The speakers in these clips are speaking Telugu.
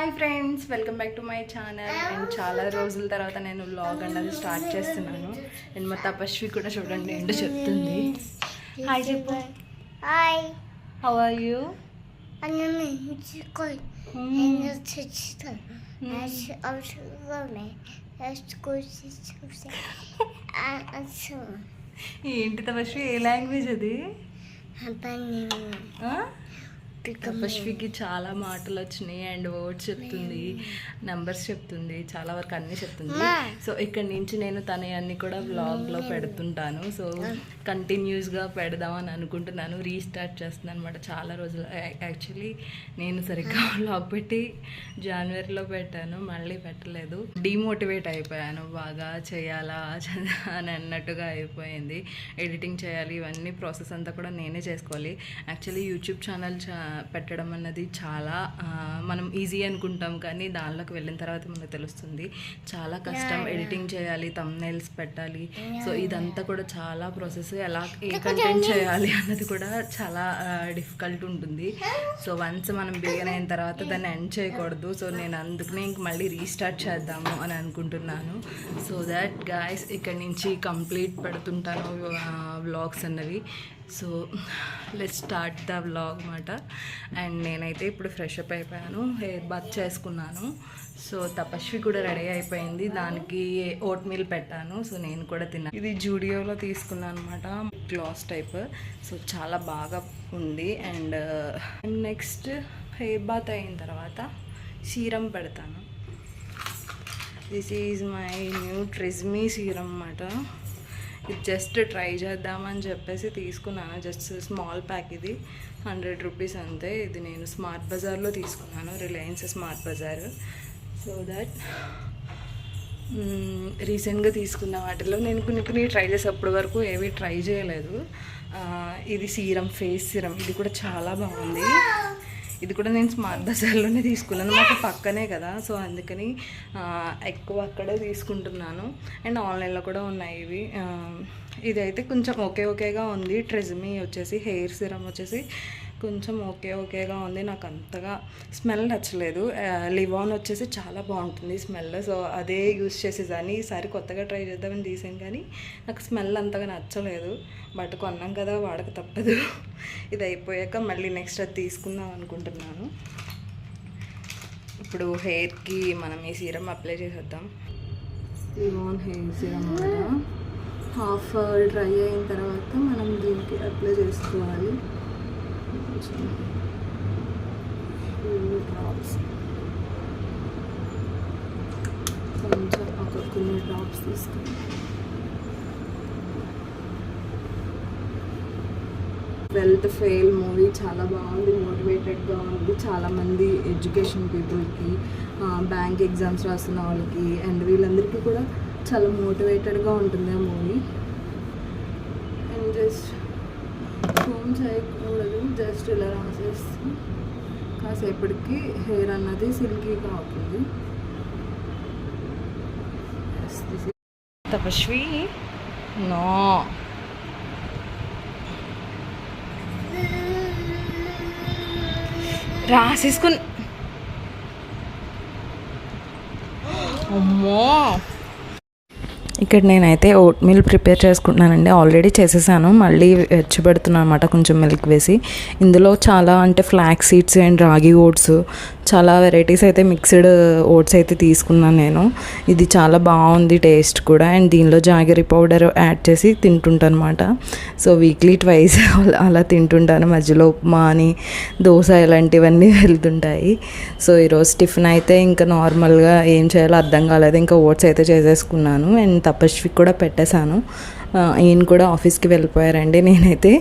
Hi friends, welcome back to my channel. And చాలా రోజుల తర్వాత నేను వ్లాగ్ అన్నది స్టార్ట్ చేస్తున్నాను. అండ్ మా తపస్వి కూడా చూడండి ఏంటో చెప్తుంది. హాయ్ చెప్పు. Hi, how are you? ఏంటి తపస్వి, ఏ లాంగ్వేజ్ అది? తపస్వికి చాలా మాటలు వచ్చినాయి అండ్ వర్డ్స్ చెప్తుంది, నెంబర్స్ చెప్తుంది, చాలా వరకు అన్నీ చెప్తుంది. సో ఇక్కడ నుంచి నేను తన అన్ని కూడా వ్లాగ్లో పెడుతుంటాను. సో కంటిన్యూస్గా పెడదామని అనుకుంటున్నాను. రీస్టార్ట్ చేస్తున్నాను అనమాట. చాలా రోజులు యాక్చువల్లీ నేను సరిగ్గా వ్లాగ్ పెట్టి జనవరిలో పెట్టాను, మళ్ళీ పెట్టలేదు. డిమోటివేట్ అయిపోయాను, బాగా చేయాలా అని అన్నట్టుగా అయిపోయింది. ఎడిటింగ్ చేయాలి, ఇవన్నీ ప్రాసెస్ అంతా కూడా నేనే చేసుకోవాలి. యాక్చువల్లీ యూట్యూబ్ ఛానల్ పెట్టడం అన్నది చాలా మనం ఈజీ అనుకుంటాం, కానీ దానిలోకి వెళ్ళిన తర్వాత మనకు తెలుస్తుంది చాలా కష్టం. ఎడిటింగ్ చేయాలి, థంబ్నెయిల్స్ పెట్టాలి. సో ఇదంతా కూడా చాలా ప్రాసెస్. ఎలా ఏ కంటెంట్ చేయాలి అన్నది కూడా చాలా డిఫికల్ట్ ఉంటుంది. సో వన్స్ మనం బిగిన్ అయిన తర్వాత దాన్ని ఎండ్ చేయకూడదు. సో నేను అందుకనే ఇంక మళ్ళీ రీస్టార్ట్ చేద్దాము అని అనుకుంటున్నాను. సో దాట్ గాయస్ ఇక్కడ నుంచి కంప్లీట్ పెడుతుంటాను వ్లాగ్స్ అన్నవి. So let's start the vlog అన్నమాట. అండ్ నేనైతే ఇప్పుడు ఫ్రెష్ అప్ అయిపోయాను, హెయిర్ బాత్ చేసుకున్నాను. సో తపస్వి కూడా రెడీ అయిపోయింది, దానికి ఓట్ మీల్ పెట్టాను. సో నేను కూడా తిన్నాను. ఇది జూడియోలో తీసుకున్నాను అనమాట, గ్లాస్ టైప్. సో చాలా బాగా ఉంది. అండ్ నెక్స్ట్ హెయిర్ బాత్ అయిన తర్వాత సీరం పెడతాను. This is my new Tresemme serum అన్నమాట. ఇది జస్ట్ ట్రై చేద్దామని చెప్పేసి తీసుకున్నాను. జస్ట్ స్మాల్ ప్యాక్, ఇది 100 రూపీస్ అంతే. ఇది నేను స్మార్ట్ బజార్లో తీసుకున్నాను, రిలయన్స్ స్మార్ట్ బజార్. సో దట్ రీసెంట్గా తీసుకున్న వాటిలో నేను కొన్ని ట్రై చేసి అప్పటి వరకు ఏవి ట్రై చేయలేదు. ఇది సీరం, ఫేస్ సీరం, ఇది కూడా చాలా బాగుంది. ఇది కూడా నేను స్మార్ట్ బజార్లోనే తీసుకున్నాను, మాకు పక్కనే కదా. సో అందుకని ఎక్కువ అక్కడే తీసుకుంటున్నాను. అండ్ ఆన్లైన్లో కూడా ఉన్నాయి ఇవి. ఇదైతే కొంచెం ఓకేగా ఉంది. ట్రెస్మీ వచ్చేసి హెయిర్ సిరమ్ వచ్చేసి కొంచెం ఓకేగా ఉంది. నాకు అంతగా స్మెల్ నచ్చలేదు. లివాన్ వచ్చేసి చాలా బాగుంటుంది స్మెల్. సో అదే యూస్ చేసేదాన్ని. ఈసారి కొత్తగా ట్రై చేద్దామని తీసాను, కానీ నాకు స్మెల్ అంతగా నచ్చలేదు. బట్ కొన్నాం కదా, వాడక తప్పదు. ఇది అయిపోయాక మళ్ళీ నెక్స్ట్ అది తీసుకుందాం అనుకుంటున్నాను. ఇప్పుడు హెయిర్కి మనం ఈ సీరం అప్లై చేసేద్దాం. లివాన్ హెయిర్ సీరం కూడా హాఫ్ డ్రై అయిన తర్వాత మనం దీనికి అప్లై చేసుకోవాలి. డ్రాప్స్, కొంచెం కొన్ని డ్రాప్స్ తీసుకుని వెల్త్ ఫెయిల్ మూవీ చాలా బాగుంది, మోటివేటెడ్గా ఉంది. చాలామంది ఎడ్యుకేషన్ పీపుల్కి, బ్యాంక్ ఎగ్జామ్స్ రాస్తున్న వాళ్ళకి అండ్ వీళ్ళందరికీ కూడా చాలా మోటివేటెడ్గా ఉంటుంది ఆ మూవీ. అండ్ జస్ట్ ఫోన్ చేయకూడదు, జస్ట్ ఇలా రాసేస్తే కాసేపటికి హెయిర్ అన్నది సిల్కీగా అవుతుంది. తపస్వి నో రాసేసుకుని అమ్మో. ఇక్కడ నేనైతే ఓట్ మీల్ ప్రిపేర్ చేసుకుంటున్నానండి. ఆల్రెడీ చేసేసాను, మళ్ళీ వెచ్చబెడుతున్నాను అనమాట కొంచెం మిల్క్ వేసి. ఇందులో చాలా అంటే ఫ్లాక్ సీడ్స్ అండ్ రాగి ఓట్స్, చాలా వెరైటీస్ అయితే మిక్స్డ్ ఓట్స్ అయితే తీసుకున్నాను నేను. ఇది చాలా బాగుంది టేస్ట్ కూడా. అండ్ దీనిలో జాగరీ పౌడర్ యాడ్ చేసి తింటుంటాను అనమాట. సో వీక్లీ ట్వైస్ అలా తింటుంటాను. మధ్యలో ఉప్మా అని, దోశ ఇలాంటివన్నీ వెళ్తుంటాయి. సో ఈరోజు టిఫిన్ అయితే ఇంకా నార్మల్గా ఏం చేయాలో అర్థం కాలేదు, ఇంకా ఓట్స్ అయితే చేసేసుకున్నాను. అండ్ తపస్వికి కూడా పెట్టేశాను. ఈయన కూడా ఆఫీస్కి వెళ్ళిపోయారండి. నేనైతే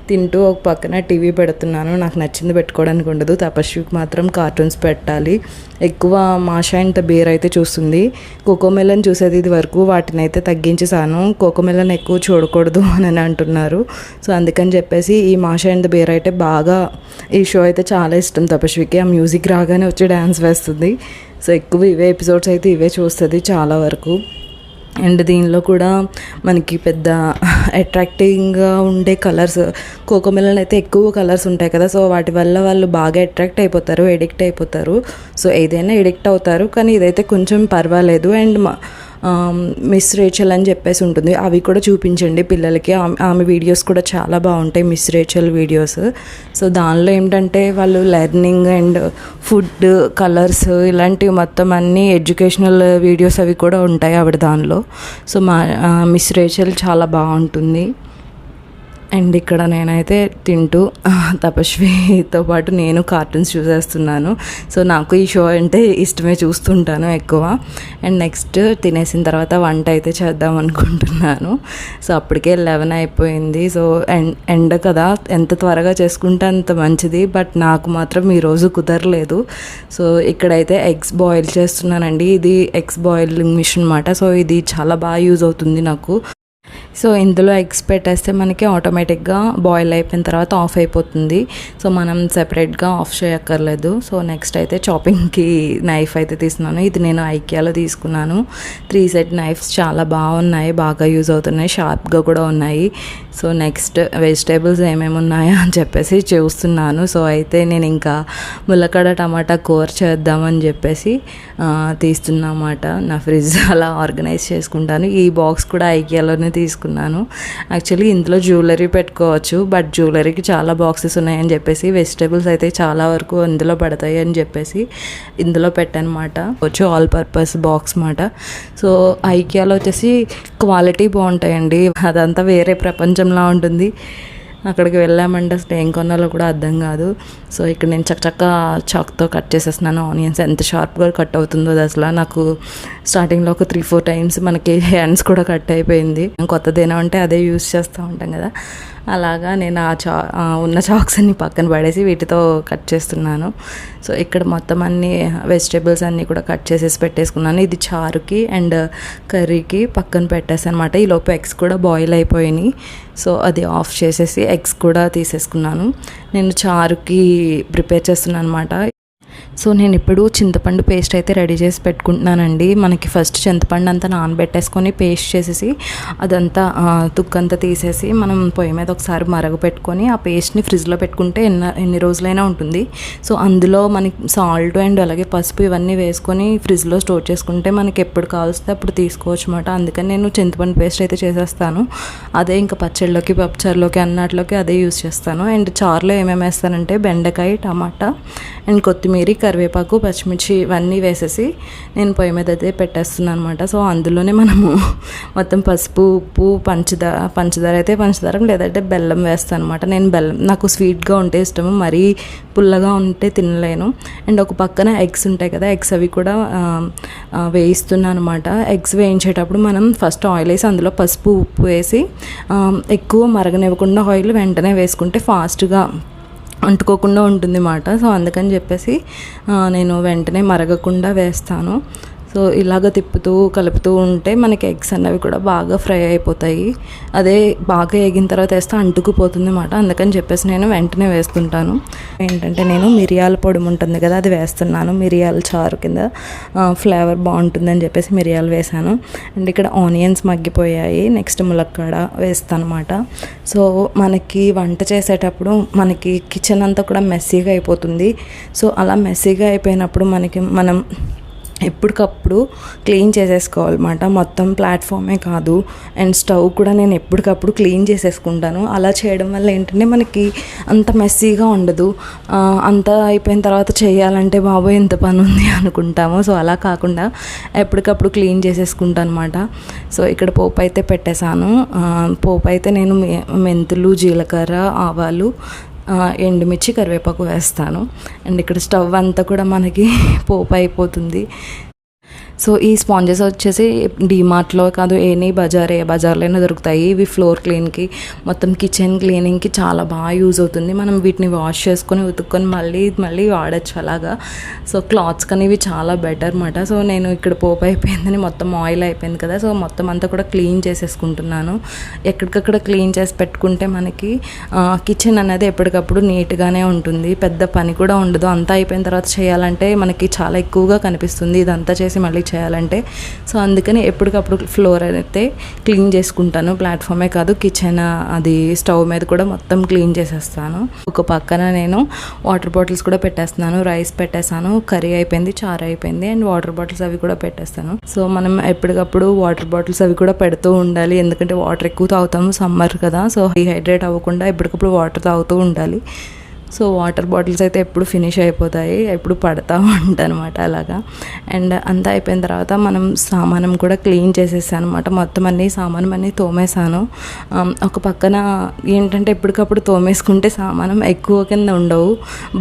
తింటూ ఒక పక్కన టీవీ పెడుతున్నాను. నాకు నచ్చింది పెట్టుకోవడానికి ఉండదు, తపస్వికి మాత్రం కార్టూన్స్ పెట్టాలి. ఎక్కువ మాషా అండ్ ద బేర్ అయితే చూస్తుంది. కోకోమెలన్ చూసేది ఇది వరకు, వాటిని అయితే తగ్గించేసాను. కోకోమెలన్ ఎక్కువ చూడకూడదు అని అంటున్నారు. సో అందుకని చెప్పేసి ఈ మాషా అండ్ ద బేర్ అయితే బాగా, ఈ షో అయితే చాలా ఇష్టం తపస్వికి. ఆ మ్యూజిక్ రాగానే వచ్చి డ్యాన్స్ వేస్తుంది. సో ఎక్కువ ఇవే ఎపిసోడ్స్ అయితే ఇవే చూస్తుంది చాలా వరకు. అండ్ దీనిలో కూడా మనకి పెద్ద అట్రాక్టింగ్గా ఉండే కలర్స్, కోకోమెలన్ అయితే ఎక్కువ కలర్స్ ఉంటాయి కదా, సో వాటి వల్ల వాళ్ళు బాగా అట్రాక్ట్ అయిపోతారు, ఎడిక్ట్ అయిపోతారు. సో ఏదైనా ఎడిక్ట్ అవుతారు, కానీ ఇదైతే కొంచెం పర్వాలేదు. అండ్ మిస్ రేచల్ అని చెప్పేసి ఉంటుంది, అవి కూడా చూపించండి పిల్లలకి. ఆమె వీడియోస్ కూడా చాలా బాగుంటాయి, మిస్ రేచల్ వీడియోస్. సో దానిలో ఏంటంటే వాళ్ళు లెర్నింగ్ అండ్ ఫుడ్, కలర్స్ ఇలాంటివి మొత్తం అన్నీ ఎడ్యుకేషనల్ వీడియోస్ అవి కూడా ఉంటాయి ఆవిడ దానిలో. సో మిస్ రేచల్ చాలా బాగుంటుంది. అండ్ ఇక్కడ నేనైతే తింటూ తపస్వితో పాటు నేను కార్టూన్స్ చూసేస్తున్నాను. సో నాకు ఈ షో అంటే ఇష్టమే, చూస్తుంటాను ఎక్కువ. అండ్ నెక్స్ట్ తినేసిన తర్వాత వంట అయితే చేద్దాం అనుకుంటున్నాను. సో అప్పటికే 11 అయిపోయింది. సో ఎండ కదా, ఎంత త్వరగా చేసుకుంటే అంత మంచిది, బట్ నాకు మాత్రం ఈరోజు కుదరలేదు. సో ఇక్కడైతే ఎగ్స్ బాయిల్ చేస్తున్నానండి. ఇది ఎగ్స్ బాయిలింగ్ మిషన్ అన్నమాట. సో ఇది చాలా బాగా యూజ్ అవుతుంది నాకు. సో ఇందులో ఎగ్స్ పెట్టేస్తే మనకి ఆటోమేటిక్గా బాయిల్ అయిపోయిన తర్వాత ఆఫ్ అయిపోతుంది. సో మనం సెపరేట్గా ఆఫ్ చేయక్కర్లేదు. సో నెక్స్ట్ అయితే చాపింగ్కి నైఫ్ అయితే తీసుకున్నాను. ఇది నేను ఐకియాలో తీసుకున్నాను. 3 సెట్ నైఫ్స్ చాలా బాగున్నాయి, బాగా యూజ్ అవుతున్నాయి, షార్ప్గా కూడా ఉన్నాయి. సో నెక్స్ట్ వెజిటేబుల్స్ ఏమేమి ఉన్నాయో అని చెప్పేసి చూస్తున్నాను. సో అయితే నేను ఇంకా ములక్కడ టమాటా కూర చేద్దామని చెప్పేసి తీస్తున్నమాట. నా ఫ్రిడ్జ్ అలా ఆర్గనైజ్ చేసుకుంటాను. ఈ బాక్స్ కూడా ఐకియాలోనే తీసుకున్నాను. యాక్చువల్లీ ఇందులో జ్యువెలరీ పెట్టుకోవచ్చు, బట్ జ్యువెలరీకి చాలా బాక్సెస్ ఉన్నాయని చెప్పేసి, వెజిటేబుల్స్ అయితే చాలా వరకు ఇందులో పడతాయి అని చెప్పేసి ఇందులో పెట్టానమాట. వచ్చి ఆల్ పర్పస్ బాక్స్ మాట. సో ఐకియాలో వచ్చేసి క్వాలిటీ బాగుంటాయండి, అదంతా వేరే ప్రపంచంలా ఉంటుంది. అక్కడికి వెళ్ళామంటే అసలు ఏం కొనాలో కూడా అర్థం కాదు. సో ఇక్కడ నేను చక్క చాక్తో కట్ చేసేస్తున్నాను ఆనియన్స్. ఎంత షార్ప్గా కట్ అవుతుందో అది అసలు. నాకు స్టార్టింగ్లో ఒక 3-4 టైమ్స్ మనకి హ్యాండ్స్ కూడా కట్ అయిపోయింది. కొత్తదేనా అంటే అదే యూస్ చేస్తూ ఉంటాం కదా, అలాగా నేను ఉన్న చాక్స్ అన్ని పక్కన పడేసి వీటితో కట్ చేస్తున్నాను. సో ఇక్కడ మొత్తం అన్ని వెజిటేబుల్స్ అన్నీ కూడా కట్ చేసేసి పెట్టేసుకున్నాను. ఇది చారుకి అండ్ కర్రీకి పక్కన పెట్టేసాను అనమాట. ఈలోపు ఎగ్స్ కూడా బాయిల్ అయిపోయినాయి. సో అది ఆఫ్ చేసేసి ఎగ్స్ కూడా తీసేసుకున్నాను. నేను చారుకి ప్రిపేర్ చేస్తున్నాను అనమాట. సో నేను ఇప్పుడు చింతపండు పేస్ట్ అయితే రెడీ చేసి పెట్టుకుంటున్నానండి. మనకి ఫస్ట్ చింతపండు అంతా నానబెట్టేసుకొని పేస్ట్ చేసేసి అదంతా తుక్కంతా తీసేసి మనం పొయ్యి మీద ఒకసారి మరగపెట్టుకొని ఆ పేస్ట్ని ఫ్రిడ్జ్లో పెట్టుకుంటే ఎన్ని రోజులైనా ఉంటుంది. సో అందులో మనకి సాల్ట్ అండ్ అలాగే పసుపు ఇవన్నీ వేసుకొని ఫ్రిడ్జ్లో స్టోర్ చేసుకుంటే మనకి ఎప్పుడు కావాల్స్తే అప్పుడు తీసుకోవచ్చు అన్నమాట. అందుకని నేను చింతపండు పేస్ట్ అయితే చేసేస్తాను. అదే ఇంకా పచ్చళ్ళలోకి, పప్పుచారులోకి, అన్నట్లోకి అదే యూజ్ చేస్తాను. అండ్ చారులో ఏమేమి వేస్తానంటే బెండకాయ, టమాటా అండ్ కొత్తిమీర, కరివేపాకు, పచ్చిమిర్చి ఇవన్నీ వేసేసి నేను పొయ్యి మీద అయితే పెట్టేస్తున్నాను అనమాట. సో అందులోనే మనము మొత్తం పసుపు, ఉప్పు, పంచదార అయితే పంచదార లేదంటే బెల్లం వేస్తాను అనమాట. నేను బెల్లం నాకు స్వీట్గా ఉంటే ఇష్టము, మరీ పుల్లగా ఉంటే తినలేను. అండ్ ఒక పక్కన ఎగ్స్ ఉంటాయి కదా, ఎగ్స్ అవి కూడా వేయిస్తున్నాను అనమాట. ఎగ్స్ వేయించేటప్పుడు మనం ఫస్ట్ ఆయిల్ వేసి అందులో పసుపు, ఉప్పు వేసి ఎక్కువ మరగనివ్వకుండా ఆయిల్ వెంటనే వేసుకుంటే ఫాస్ట్గా అంటుకోకుండా ఉంటుంది అన్నమాట. సో అందుకని చెప్పేసి నేను వెంటనే మరగకుండా వేస్తాను. సో ఇలాగ తిప్పుతూ కలుపుతూ ఉంటే మనకి ఎగ్స్ అన్నవి కూడా బాగా ఫ్రై అయిపోతాయి. అదే బాగా ఎగిన తర్వాత వేస్తే అంటుకుపోతుంది అన్నమాట. అందుకని చెప్పేసి నేను వెంటనే వేస్తుంటాను. ఏంటంటే నేను మిరియాల పొడి ఉంటుంది కదా, అది వేస్తున్నాను. మిరియాల చారు కింద ఫ్లేవర్ బాగుంటుందని చెప్పేసి మిరియాలు వేసాను. అండ్ ఇక్కడ ఆనియన్స్ మగ్గిపోయాయి. నెక్స్ట్ ములక్కాడ వేస్తాను అన్నమాట. సో మనకి వంట చేసేటప్పుడు మనకి కిచెన్ అంతా కూడా మెస్సీగా అయిపోతుంది. సో అలా మెస్సీగా అయిపోయినప్పుడు మనం ఎప్పటికప్పుడు క్లీన్ చేసేసుకోవాలన్నమాట. మొత్తం ప్లాట్ఫామే కాదు, అండ్ స్టవ్ కూడా నేను ఎప్పటికప్పుడు క్లీన్ చేసేసుకుంటాను. అలా చేయడం వల్ల ఏంటంటే మనకి అంత మెస్సీగా ఉండదు. అంతా అయిపోయిన తర్వాత చేయాలంటే బాబోయ్ ఎంత పని ఉంది అనుకుంటాము. సో అలా కాకుండా ఎప్పటికప్పుడు క్లీన్ చేసేసుకుంటాను అనమాట. సో ఇక్కడ పోపు అయితే పెట్టేశాను. పోపు అయితే నేను మెంతులు, జీలకర్ర, ఆవాలు, ఎండుమిర్చి, కరివేపాకు వేస్తాను. అండ్ ఇక్కడ స్టవ్ అంతా కూడా మనకి పోపు అయిపోతుంది. సో ఈ స్పాంజెస్ వచ్చేసి డీమార్ట్లో కాదు, ఏ బజార్లోనే దొరుకుతాయి. ఇవి ఫ్లోర్ క్లీన్కి, మొత్తం కిచెన్ క్లీనింగ్కి చాలా బాగా యూజ్ అవుతుంది. మనం వీటిని వాష్ చేసుకొని ఉతుక్కొని మళ్ళీ వాడచ్చు అలాగా. సో క్లాత్స్ కానీ ఇవి చాలా బెటర్ అన్నమాట. సో నేను ఇక్కడ పోపు అయిపోయిందని మొత్తం ఆయిల్ అయిపోయింది కదా, సో మొత్తం అంతా కూడా క్లీన్ చేసేసుకుంటున్నాను. ఎక్కడికక్కడ క్లీన్ చేసి పెట్టుకుంటే మనకి కిచెన్ అనేది ఎప్పటికప్పుడు నీట్గానే ఉంటుంది, పెద్ద పని కూడా ఉండదు. అంతా అయిపోయిన తర్వాత చేయాలంటే మనకి చాలా ఎక్కువగా కనిపిస్తుంది. ఇదంతా చేసి మళ్ళీ చేయాలంటే. సో అందుకని ఎప్పటికప్పుడు ఫ్లోర్ అయితే క్లీన్ చేసుకుంటాను. ప్లాట్ఫామే కాదు, కిచెన్ అది స్టవ్ మీద కూడా మొత్తం క్లీన్ చేసేస్తాను. ఒక పక్కన నేను వాటర్ బాటిల్స్ కూడా పెట్టేస్తున్నాను. రైస్ పెట్టేస్తాను, కర్రీ అయిపోయింది, చారు అయిపోయింది, అండ్ వాటర్ బాటిల్స్ అవి కూడా పెట్టేస్తాను. సో మనం ఎప్పటికప్పుడు వాటర్ బాటిల్స్ అవి కూడా పెడుతూ ఉండాలి, ఎందుకంటే వాటర్ ఎక్కువ తాగుతాము, సమ్మర్ కదా. సో డిహైడ్రేట్ అవ్వకుండా ఎప్పటికప్పుడు వాటర్ తాగుతూ ఉండాలి. సో వాటర్ బాటిల్స్ అయితే ఎప్పుడు ఫినిష్ అయిపోతాయి, ఎప్పుడు పడతా ఉంటాయి అనమాట అలాగా. అండ్ అంతా అయిపోయిన తర్వాత మనం సామానం కూడా క్లీన్ చేసేసాను అనమాట. మొత్తం అన్నీ సామానం అన్నీ తోమేసాను. ఒక పక్కన ఏంటంటే ఎప్పటికప్పుడు తోమేసుకుంటే సామానం ఎక్కువ కింద ఉండవు,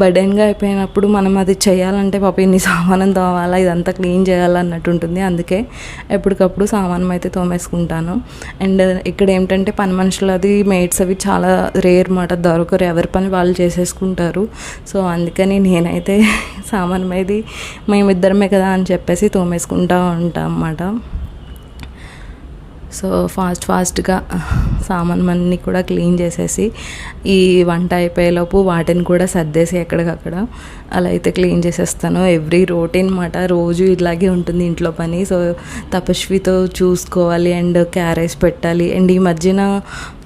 బర్డెన్గా అయిపోయినప్పుడు మనం అది చేయాలంటే పాప ఇన్ని సామానం తోమాలా, ఇదంతా క్లీన్ చేయాలన్నట్టు ఉంటుంది. అందుకే ఎప్పటికప్పుడు సామానం అయితే తోమేసుకుంటాను. అండ్ ఇక్కడ ఏంటంటే పని మనుషులది మేడ్స్ అవి చాలా రేర్ మాట, దొరకరు, ఎవరి పని వాళ్ళు చేసేసుకుంటారు. సో అందుకని నేనైతే సామాన్ మీది మేమిద్దరమే కదా అని చెప్పేసి తోమేసుకుంటూ ఉంటాం అన్నమాట. సో ఫాస్ట్గా సామాన్ అన్నీ కూడా క్లీన్ చేసేసి ఈ వంట అయిపోయేలోపు వాటిని కూడా సర్దేసి ఎక్కడికక్కడ అలా అయితే క్లీన్ చేసేస్తాను. ఎవ్రీ రొటీన్ మాట, రోజు ఇలాగే ఉంటుంది ఇంట్లో పని. సో తపస్వితో చూసుకోవాలి అండ్ క్యారేజ్ పెట్టాలి. అండ్ ఈ మధ్యన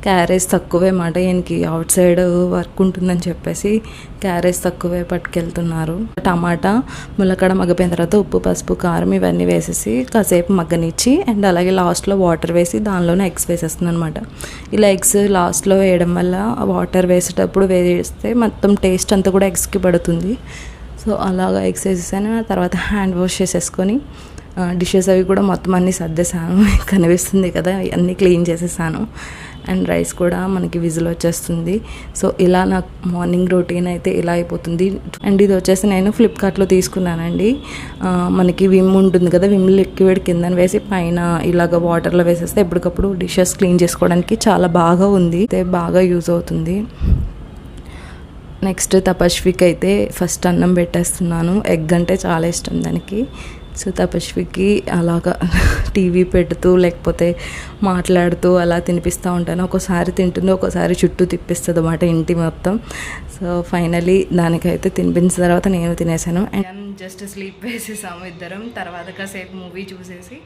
క్యారేజ్ తక్కువే మాట, ఈయనకి అవుట్ సైడ్ వర్క్ ఉంటుందని చెప్పేసి క్యారేజ్ తక్కువే పట్టుకెళ్తున్నారు. టమాటా ములక్కడ మగ్గపోయిన తర్వాత ఉప్పు, పసుపు, కారం ఇవన్నీ వేసేసి కాసేపు మగ్గనిచ్చి అండ్ అలాగే లాస్ట్లో వాటర్ వేసి దానిలోనే ఎగ్స్ వేసేస్తుంది అనమాట. ఇలా ఎగ్స్ లాస్ట్లో వేయడం వల్ల వాటర్ వేసేటప్పుడు వేస్తే మొత్తం టేస్ట్ అంతా కూడా ఎగ్స్కి పడుతుంది. సో అలాగా ఎగ్స్ వేసేసాను. తర్వాత హ్యాండ్ వాష్ చేసేసుకొని డిషెస్ అవి కూడా మొత్తం అన్నీ సర్దేశాను, కనిపిస్తుంది కదా, అన్నీ క్లీన్ చేసేసాను. అండ్ రైస్ కూడా మనకి విజిల్ వచ్చేస్తుంది. సో ఇలా నాకు మార్నింగ్ రొటీన్ అయితే ఇలా అయిపోతుంది. అండ్ ఇది వచ్చేసి నేను ఫ్లిప్కార్ట్లో తీసుకున్నానండి. మనకి విమ్ ఉంటుంది కదా, విమ్ లిక్విడ్ కింద వేసి పైన ఇలాగ వాటర్లో వేసేస్తే ఎప్పటికప్పుడు డిషెస్ క్లీన్ చేసుకోవడానికి చాలా బాగా ఉంది, అయితే బాగా యూజ్ అవుతుంది. నెక్స్ట్ తపస్వికి అయితే ఫస్ట్ అన్నం పెట్టేస్తున్నాను. ఎగ్ అంటే చాలా ఇష్టం దానికి. సో తపస్వికి అలాగా టీవీ పెడుతూ లేకపోతే మాట్లాడుతూ అలా తినిపిస్తూ ఉంటాను. ఒకసారి తింటుంది, ఒకసారి చుట్టూ తిప్పిస్తుంది అన్నమాట ఇంటి మొత్తం. సో ఫైనలీ దానికైతే తినిపించిన తర్వాత నేను తినేసాను. అండ్ జస్ట్ స్లీప్ వేసేసాము ఇద్దరం. తర్వాత కాసేపు మూవీ చూసేసి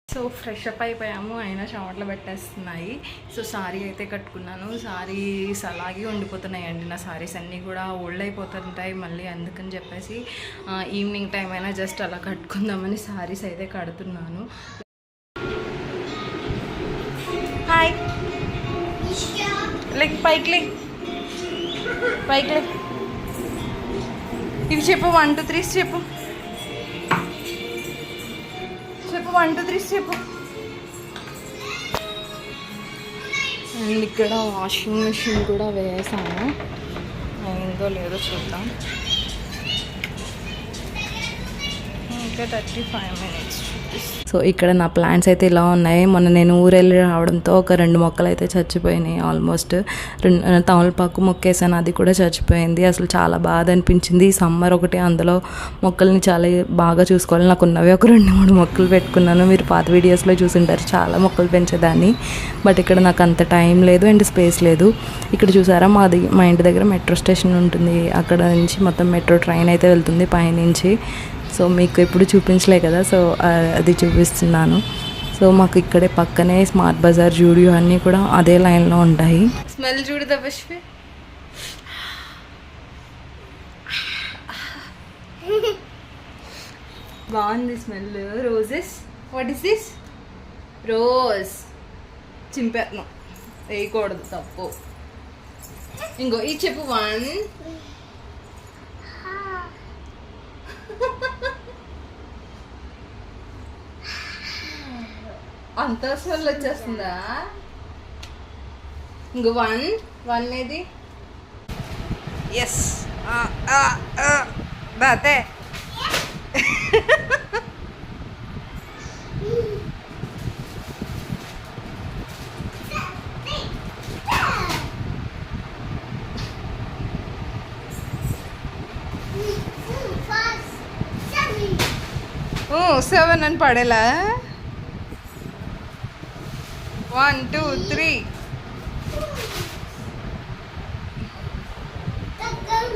సో ఫ్రెష్ అప్ అయిపోయాము. అయినా చెమటలు పెట్టేస్తున్నాయి. సో సారీ అయితే కట్టుకున్నాను. సారీస్ అలాగే ఉండిపోతున్నాయండి, నా సారీస్ అన్నీ కూడా ఓల్డ్ అయిపోతుంటాయి మళ్ళీ, అందుకని చెప్పేసి ఈవినింగ్ టైం అయినా జస్ట్ అలా కట్టుకుందామని సారీస్ అయితే కడుతున్నాను. హాయ్ లైక్ పైకి ఇవి చెప్పు, 1 2 3 చెప్పు 1 2 3 చెప్పు. అండ్ ఇక్కడ వాషింగ్ మిషన్ కూడా వేసాను, అయిందో లేదో చూద్దాం. ఇంకా 35 minutes. సో ఇక్కడ నా ప్లాంట్స్ అయితే ఇలా ఉన్నాయి. మొన్న నేను ఊరెళ్ళి రావడంతో ఒక 2 మొక్కలు అయితే చచ్చిపోయినాయి. ఆల్మోస్ట్ తమలపాకు మొక్కేసాను, అది కూడా చచ్చిపోయింది. అసలు చాలా బాధ అనిపించింది. ఈ సమ్మర్ ఒకటి, అందులో మొక్కల్ని చాలా బాగా చూసుకోవాలి. నాకు ఉన్నవి ఒక 2-3 మొక్కలు పెట్టుకున్నాను. మీరు పాత వీడియోస్లో చూసుంటారు, చాలా మొక్కలు పెంచేదాన్ని. బట్ ఇక్కడ నాకు అంత టైం లేదు అండ్ స్పేస్ లేదు. ఇక్కడ చూసారా, మా ఇంటి దగ్గర మెట్రో స్టేషన్ ఉంటుంది. అక్కడ నుంచి మొత్తం మెట్రో ట్రైన్ అయితే వెళ్తుంది పైనుంచి. సో మీకు ఎప్పుడు చూపించలే కదా, సో అది చూపిస్తున్నాను. సో మాకు ఇక్కడే పక్కనే స్మార్ట్ బజార్, జూడియో అన్నీ కూడా అదే లైన్లో ఉంటాయి. స్మెల్ చూడు తపస్వి, బాగుంది smell. Roses, what is this? Rose చింపేస్తున్నాం, వేయకూడదు, తప్పు. ఇంకో ఇది చెప్పు, 1 అంత స్మెల్ వచ్చేస్తుందా? ఇంకో 1 ఏది? ఎస్ బాతే. ఓ 7 అని పడేలా. 1 2 3 1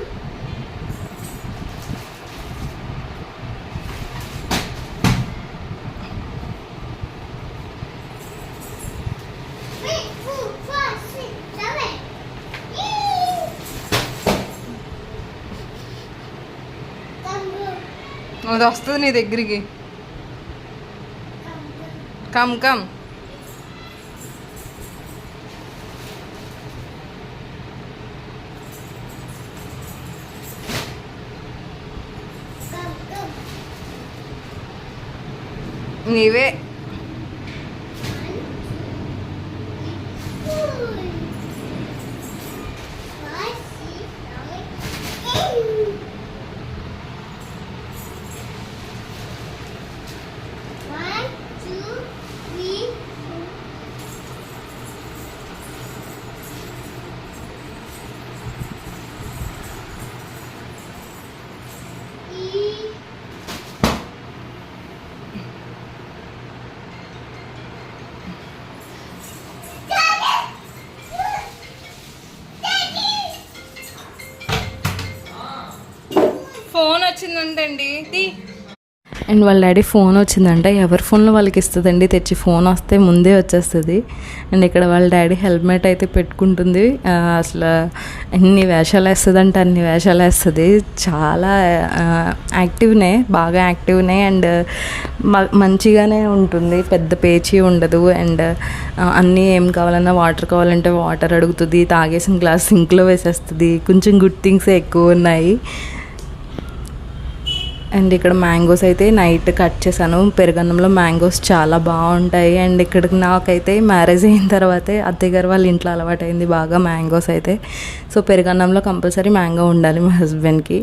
అది వస్తుంది నీ దగ్గరికి. Come come. నీవే. ఫోన్ వచ్చిందంటండి. అండ్ వాళ్ళ డాడీ ఫోన్ వచ్చిందంట. ఎవరి ఫోన్లో వాళ్ళకి ఇస్తుందండి తెచ్చి. ఫోన్ వస్తే ముందే వచ్చేస్తుంది. అండ్ ఇక్కడ వాళ్ళ డాడీ హెల్మెట్ అయితే పెట్టుకుంటుంది. అసలు ఎన్ని వేషాలు వేస్తుందంటే అన్ని వేషాలు వేస్తుంది. చాలా యాక్టివ్నే, బాగా యాక్టివ్నే. అండ్ మంచిగానే ఉంటుంది, పెద్ద పేచీ ఉండదు. అండ్ అన్నీ ఏం కావాలన్నా, వాటర్ కావాలంటే వాటర్ అడుగుతుంది, తాగేసిన గ్లాస్ సింక్లో వేసేస్తుంది. కొంచెం గుడ్ థింగ్సే ఎక్కువ ఉన్నాయి. అండ్ ఇక్కడ మ్యాంగోస్ అయితే నైట్ కట్ చేశాను. పెరుగన్నంలో మ్యాంగోస్ చాలా బాగుంటాయి. అండ్ ఇక్కడికి నాకైతే మ్యారేజ్ అయిన తర్వాతే అత్తయ్య గారు వాళ్ళ ఇంట్లో అలవాటైంది బాగా మ్యాంగోస్ అయితే. సో పెరుగన్నంలో కంపల్సరీ మ్యాంగో ఉండాలి మా హస్బెండ్కి.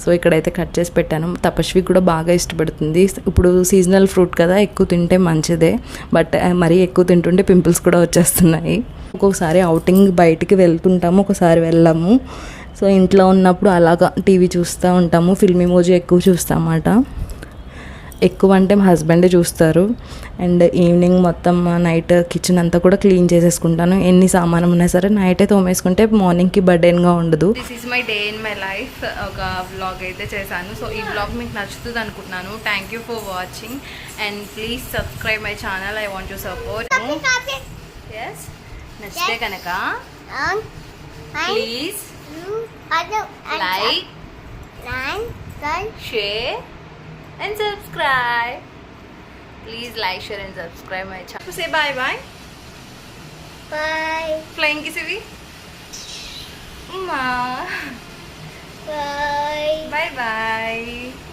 సో ఇక్కడైతే కట్ చేసి పెట్టాను. తపస్వి కూడా బాగా ఇష్టపడుతుంది. ఇప్పుడు సీజనల్ ఫ్రూట్ కదా, ఎక్కువ తింటే మంచిదే. బట్ మరీ ఎక్కువ తింటుంటే పింపుల్స్ కూడా వచ్చేస్తున్నాయి. ఒక్కొక్కసారి అవుటింగ్ బయటికి వెళ్తుంటాము, ఒకసారి వెళ్ళాము. సో ఇంట్లో ఉన్నప్పుడు అలాగా టీవీ చూస్తూ ఉంటాము. ఫిల్మ్ ఇమోజీ ఎక్కువ చూస్తామన్నమాట. ఎక్కువ అంటే మా హస్బెండే చూస్తారు. అండ్ ఈవినింగ్ మొత్తం నైట్ కిచెన్ అంతా కూడా క్లీన్ చేసేసుకుంటాను. ఎన్ని సామానం ఉన్నా సరే నైటే తోమేసుకుంటే మార్నింగ్కి బర్డెన్గా ఉండదు. This is my day in my life. ఒక వ్లాగ్ అయితే చేశాను. సో ఈ వ్లాగ్ మీకు నచ్చుతుంది అనుకుంటున్నాను. Thank you for watching and please subscribe my channel. I want to support. Yes, నచ్చితే కనుక please like, share and subscribe. Please like, share and subscribe my channel. Say bye bye. Bye. Flying kisi. Ma. Bye. Bye bye.